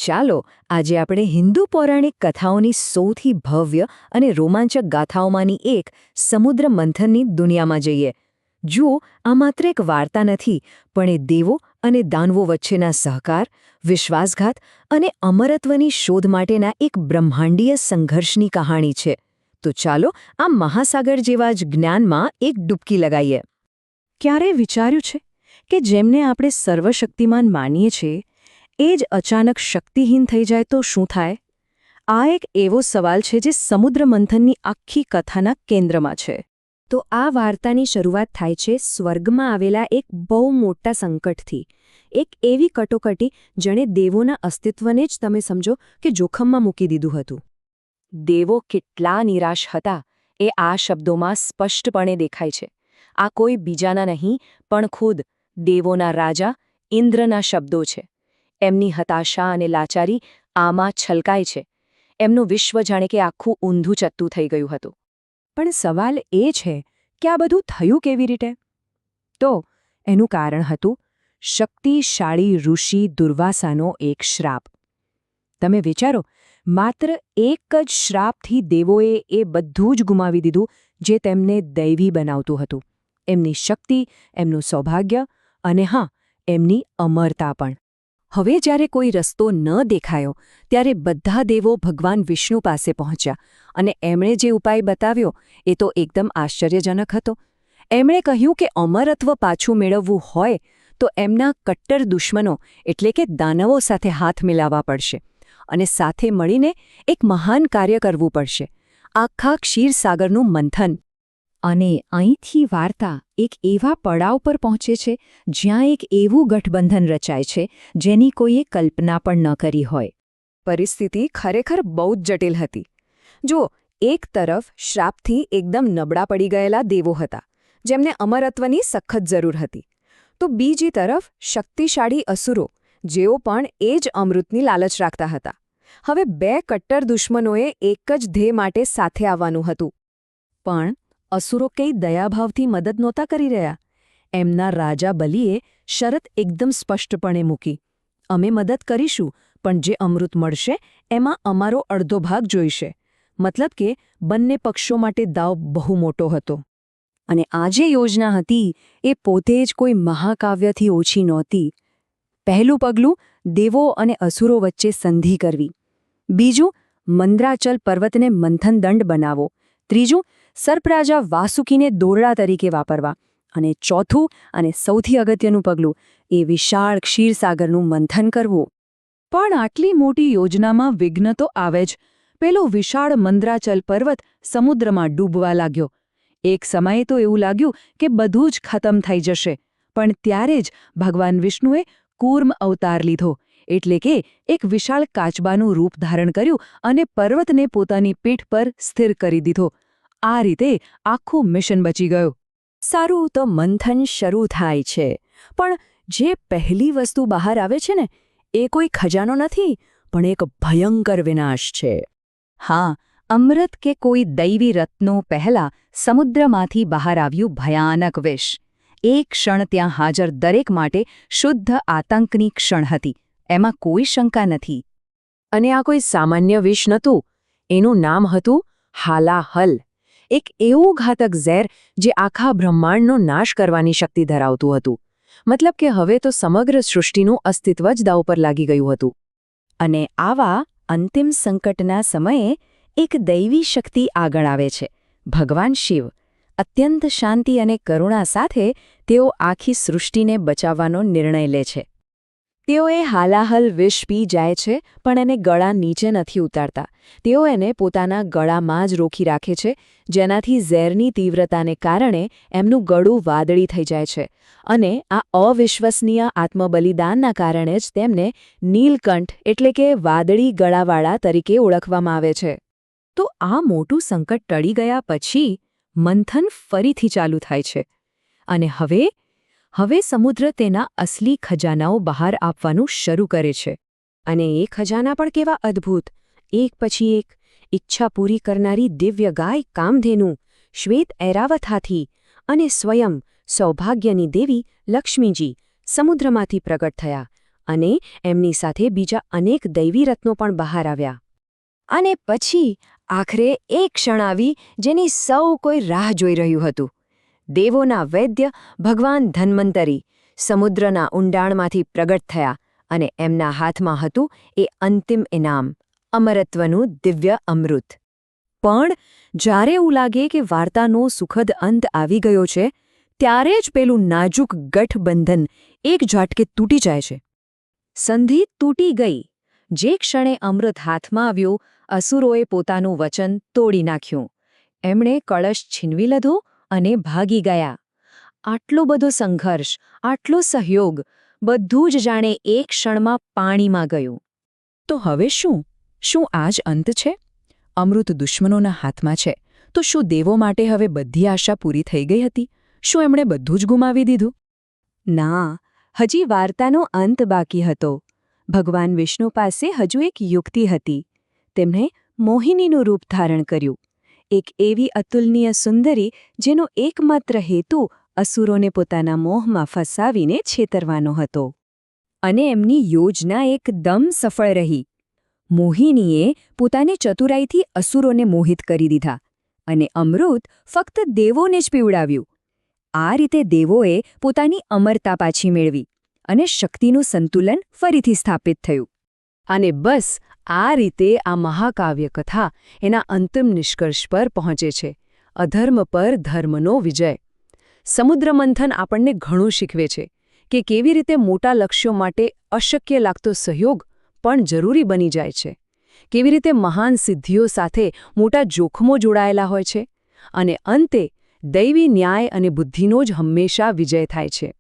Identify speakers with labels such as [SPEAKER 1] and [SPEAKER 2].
[SPEAKER 1] ચાલો આજે આપણે હિન્દુ પૌરાણિક કથાઓની સૌથી ભવ્ય અને રોમાંચક ગાથાઓમાંની એક સમુદ્ર મંથનની દુનિયામાં જઈએ. જુઓ, આ માત્ર એક વાર્તા નથી, પણ એ દેવો અને દાનવો વચ્ચેના સહકાર, વિશ્વાસઘાત અને અમરત્વની શોધ માટેના એક બ્રહ્માંડીય સંઘર્ષની કહાણી છે. તો ચાલો આ મહાસાગર જેવા જ જ્ઞાનમાં એક ડૂબકી લગાવીએ.
[SPEAKER 2] ક્યારેય વિચાર્યું છે કે જેમને આપણે સર્વશક્તિમાન માનીએ છીએ એ જ અચાનક શક્તિહીન થઈ જાય તો શું થાય? આ એક એવો સવાલ છે જે સમુદ્ર મંથનની આખી કથાના કેન્દ્રમાં છે.
[SPEAKER 3] તો આ વાર્તાની શરૂઆત થાય છે સ્વર્ગમાં આવેલા એક બહુ મોટા સંકટથી. એક એવી કટોકટી જેણે દેવોના અસ્તિત્વને જ તમે સમજો કે જોખમમાં મૂકી દીધું હતું.
[SPEAKER 2] દેવો કેટલા નિરાશ હતા એ આ શબ્દોમાં સ્પષ્ટપણે દેખાય છે. આ કોઈ બીજાના નહીં પણ ખુદ દેવોના રાજા ઇન્દ્રના શબ્દો છે. એમની હતાશા અને લાચારી આમાં છલકાય છે. એમનું વિશ્વ જાણે કે આખું ઊંધું ચત્તું થઈ ગયું હતું.
[SPEAKER 3] પણ સવાલ એ છે કે આ બધું થયું કેવી રીતે? તો એનું કારણ હતું શક્તિશાળી ઋષિ દુર્વાસાનો એક શ્રાપ. તમે વિચારો, માત્ર એક જ શ્રાપથી દેવોએ એ બધું જ ગુમાવી દીધું જે તેમને દૈવી બનાવતું હતું. એમની શક્તિ, એમનું સૌભાગ્ય અને હા, એમની અમરતા પણ. હવે જ્યારે કોઈ રસ્તો ન દેખાયો ત્યારે બધા દેવો ભગવાન વિષ્ણુ પાસે પહોંચ્યા અને એમણે જે ઉપાય બતાવ્યો એ તો એકદમ આશ્ચર્યજનક હતો. એમણે કહ્યું કે અમરત્વ પાછું મેળવવું હોય તો એમના કટ્ટર દુશ્મનો એટલે કે દાનવો સાથે હાથ મિલાવવા પડશે અને સાથે મળીને એક મહાન કાર્ય કરવું પડશે, આખા ક્ષીરસાગરનું મંથન. અને અહીંથી વાર્તા એક એવા પડાવ પર પહોંચે છે જ્યાં એક એવું ગઠબંધન રચાય છે જેની કોઈએ કલ્પના પણ ન કરી હોય. પરિસ્થિતિ ખરેખર બહુ જ જટિલ હતી. જો એક તરફ શ્રાપથી એકદમ નબળા પડી ગયેલા દેવો હતા જેમને અમરત્વની સખત જરૂર હતી, તો બીજી તરફ શક્તિશાળી અસુરો જેઓ પણ એ જ અમૃતની લાલચ રાખતા હતા. હવે બે કટ્ટર દુશ્મનોએ એક જ ધ્યેય માટે સાથે આવવાનું હતું. પણ અસુરો કઈ દયાભાવથી મદદ નહોતા કરી રહ્યા. એમના રાજા બલિએ શરત એકદમ સ્પષ્ટપણે મૂકી, અમે મદદ કરીશું પણ જે અમૃત મળશે એમાં અમારો અડધો ભાગ જોઈશે. મતલબ કે બંને પક્ષો માટે દાવ બહુ મોટો હતો. અને આ જે યોજના હતી એ પોતે જ કોઈ મહાકાવ્યથી ઓછી નહોતી. પહેલું પગલું દેવો અને અસુરો વચ્ચે સંધિ કરવી. બીજું, મંદ્રાચલ પર્વતને મંથન દંડ બનાવો. ત્રીજું, સર્પરાજા વાસુકીને દોરડા તરીકે વાપરવા. અને ચોથું અને સૌથી અગત્યનું પગલું એ વિશાળ ક્ષીરસાગરનું મંથન કરવું.
[SPEAKER 2] પણ આટલી મોટી યોજનામાં વિઘ્ન તો આવે જ. પેલો વિશાળ મંદ્રાચલ પર્વત સમુદ્રમાં ડૂબવા લાગ્યો. એક સમયે તો એવું લાગ્યું કે બધું જ ખતમ થઈ જશે. પણ ત્યારે જ ભગવાન વિષ્ણુએ કૂર્મ અવતાર લીધો, એટલે કે એક વિશાળ કાચબાનું રૂપ ધારણ કર્યું અને પર્વતને પોતાની પીઠ પર સ્થિર કરી દીધો. આ રીતે આખું મિશન બચી ગયું.
[SPEAKER 3] સારું, તો મંથન શરૂ થાય છે. પણ જે પહેલી વસ્તુ બહાર આવે છે ને એ કોઈ ખજાનો નથી, પણ એક ભયંકર વિનાશ છે.
[SPEAKER 1] હા, અમૃત કે કોઈ દૈવી રત્નો પહેલા સમુદ્રમાંથી બહાર આવ્યું ભયાનક વિષ. એક ક્ષણ ત્યાં હાજર દરેક માટે શુદ્ધ આતંકની ક્ષણ હતી. એમાં કોઈ શંકા નથી.
[SPEAKER 2] અને આ કોઈ સામાન્ય વિષ નહોતું. એનું નામ હતું હાલાહલ. એક એવું ઘાતક ઝેર જે આખા બ્રહ્માંડનો નાશ કરવાની શક્તિ ધરાવતું હતું. મતલબ કે હવે તો સમગ્ર સૃષ્ટિનું અસ્તિત્વ જ દાવ પર લાગી ગયું હતું.
[SPEAKER 3] અને આવા અંતિમ સંકટના સમયે એક દૈવી શક્તિ આગળ આવે છે, ભગવાન શિવ. અત્યંત શાંતિ અને કરુણા સાથે તેઓ આખી સૃષ્ટિને બચાવવાનો નિર્ણય લે છે. તેઓ હાલાહલ વિષ પી જાય છે પણ એને ગળા નીચે નથી ઉતારતા. તેઓ એને પોતાના ગળામાં જ રોકી રાખે છે, જેનાથી ઝેરની તીવ્રતાને કારણે એમનું ગળું વાદળી થઈ જાય છે. અને આ અવિશ્વસનીય આત્મબલિદાનના કારણે જ તેમને નીલકંઠ એટલે કે વાદળી ગળાવાળા તરીકે ઓળખવામાં આવે છે. તો આ મોટું સંકટ ટળી ગયા પછી મંથન ફરીથી ચાલુ થાય છે. અને હવે સમુદ્ર તેના અસલી ખજાનાઓ બહાર આપવાનું શરૂ કરે છે. અને એ ખજાના પણ કેવા અદ્ભુત! એક પછી એક ઈચ્છા પૂરી કરનારી દિવ્ય ગાય કામધેનુ, શ્વેત ઐરાવત હાથી અને સ્વયં સૌભાગ્યની દેવી લક્ષ્મીજી સમુદ્રમાંથી પ્રગટ થયા અને એમની સાથે બીજા અનેક દૈવી રત્નો પણ બહાર આવ્યા. અને પછી આખરે એક ક્ષણ આવી જેની સૌ કોઈ રાહ જોઈ રહ્યું હતું. દેવોના વૈદ્ય ભગવાન ધન્વંતરી સમુદ્રના ઊંડાણમાંથી પ્રગટ થયા અને એમના હાથમાં હતું એ અંતિમ ઇનામ, અમરત્વનું દિવ્ય અમૃત. પણ જ્યારે એવું લાગે કે વાર્તાનો સુખદ અંત આવી ગયો છે, ત્યારે જ પેલું નાજુક ગઠબંધન એક ઝાટકે તૂટી જાય છે. સંધિ તૂટી ગઈ. જે ક્ષણે અમૃત હાથમાં આવ્યું, અસુરોએ પોતાનું વચન તોડી નાખ્યું. એમણે કળશ છીનવી લીધો અને ભાગી ગયા. આટલો બધો સંઘર્ષ, આટલો સહયોગ, બધું જ જાણે એક ક્ષણમાં પાણીમાં ગયું.
[SPEAKER 2] તો હવે શું? શું આ જ અંત છે? અમૃત દુશ્મનોના હાથમાં છે, તો શું દેવો માટે હવે બધી આશા પૂરી થઈ ગઈ હતી? શું એમણે બધું જ ગુમાવી દીધું?
[SPEAKER 3] ના, હજી વાર્તાનો અંત બાકી હતો. ભગવાન વિષ્ણુ પાસે હજુ એક યુક્તિ હતી. તેમણે મોહિનીનું રૂપ ધારણ કર્યું. એક એવી અતુલનીય સુંદરી જેનો એકમાત્ર હેતુ અસુરોને પોતાના મોહમાં ફસાવીને છેતરવાનો હતો. અને એમની યોજના એકદમ સફળ રહી. મોહિનીએ પોતાની ચતુરાઈથી અસુરોને મોહિત કરી દીધા અને અમૃત ફક્ત દેવોને જ પીવડાવ્યું. આ રીતે દેવોએ પોતાની અમરતા પાછી મેળવી અને શક્તિનું સંતુલન ફરીથી સ્થાપિત થયું. અને બસ આ રીતે આ મહાકાવ્ય કથા એના અંતિમ નિષ્કર્ષ પર પહોંચે છે, અધર્મ પર ધર્મનો વિજય. સમુદ્રમંથન આપણને ઘણું શીખવે છે કે કેવી રીતે મોટા લક્ષ્યો માટે અશક્ય લાગતો સહયોગ પણ જરૂરી બની જાય છે. કેવી રીતે મહાન સિદ્ધિઓ સાથે મોટા જોખમો જોડાયેલા હોય છે અને અંતે દૈવી ન્યાય અને બુદ્ધિનો જ હંમેશા વિજય થાય છે.